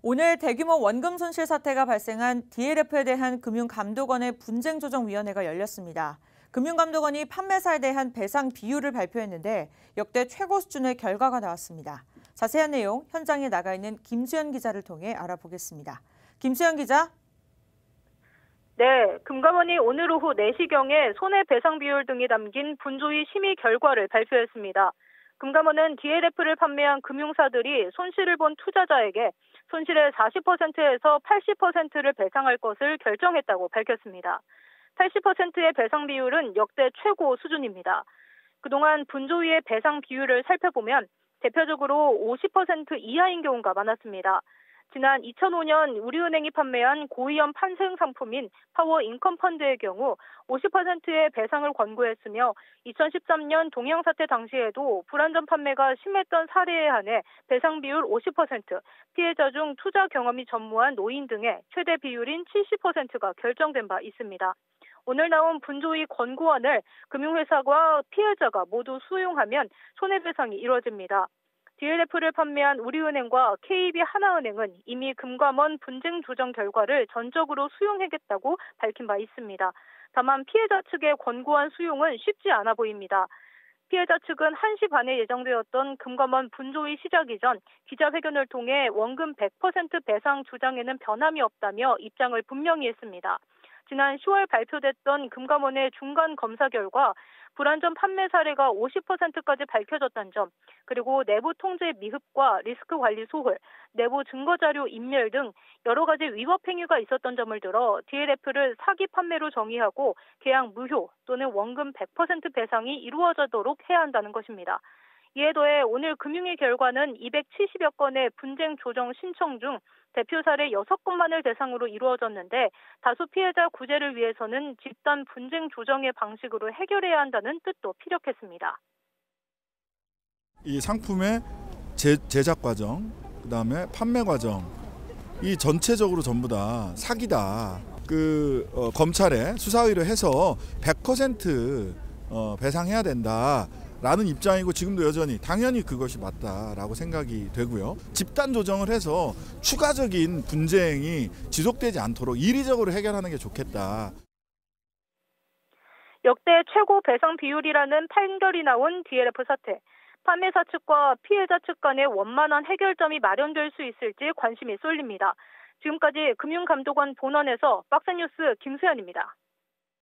오늘 대규모 원금 손실 사태가 발생한 DLF에 대한 금융감독원의 분쟁조정위원회가 열렸습니다. 금융감독원이 판매사에 대한 배상 비율을 발표했는데 역대 최고 수준의 결과가 나왔습니다. 자세한 내용 현장에 나가 있는 김수현 기자를 통해 알아보겠습니다. 김수현 기자. 네, 금감원이 오늘 오후 4시경에 손해배상 비율 등이 담긴 분조위 심의 결과를 발표했습니다. 금감원은 DLF를 판매한 금융사들이 손실을 본 투자자에게 손실의 40%에서 80%를 배상할 것을 결정했다고 밝혔습니다. 80%의 배상 비율은 역대 최고 수준입니다. 그동안 분조위의 배상 비율을 살펴보면 대표적으로 50% 이하인 경우가 많았습니다. 지난 2005년 우리은행이 판매한 고위험 판생 상품인 파워 인컴 펀드의 경우 50%의 배상을 권고했으며 2013년 동양 사태 당시에도 불안전 판매가 심했던 사례에 한해 배상 비율 50%, 피해자 중 투자 경험이 전무한 노인 등의 최대 비율인 70%가 결정된 바 있습니다. 오늘 나온 분조위 권고안을 금융회사와 피해자가 모두 수용하면 손해배상이 이루어집니다. DLF를 판매한 우리은행과 KB 하나은행은 이미 금감원 분쟁 조정 결과를 전적으로 수용하겠다고 밝힌 바 있습니다. 다만 피해자 측의 권고안 수용은 쉽지 않아 보입니다. 피해자 측은 1시 반에 예정되었던 금감원 분조위 시작 이전 기자회견을 통해 원금 100% 배상 주장에는 변함이 없다며 입장을 분명히 했습니다. 지난 10월 발표됐던 금감원의 중간 검사 결과 불안전 판매 사례가 50%까지 밝혀졌다는 점, 그리고 내부 통제 미흡과 리스크 관리 소홀, 내부 증거자료 인멸 등 여러 가지 위법 행위가 있었던 점을 들어 DLF를 사기 판매로 정의하고 계약 무효 또는 원금 100% 배상이 이루어지도록 해야 한다는 것입니다. 이에 더해 오늘 금융위 결과는 270여 건의 분쟁 조정 신청 중 대표 사례 6건만을 대상으로 이루어졌는데 다수 피해자 구제를 위해서는 집단 분쟁 조정의 방식으로 해결해야 한다는 뜻도 피력했습니다. 이 상품의 제작 과정, 그다음에 판매 과정, 이 전체적으로 전부 다 사기다. 검찰에 수사 의뢰해서 100% 배상해야 된다. 라는 입장이고 지금도 여전히 당연히 그것이 맞다라고 생각이 되고요. 집단 조정을 해서 추가적인 분쟁이 지속되지 않도록 이리적으로 해결하는 게 좋겠다. 역대 최고 배상 비율이라는 판결이 나온 DLF 사태. 판매사 측과 피해자 측 간의 원만한 해결점이 마련될 수 있을지 관심이 쏠립니다. 지금까지 금융감독원 본원에서 박스뉴스 김수현입니다.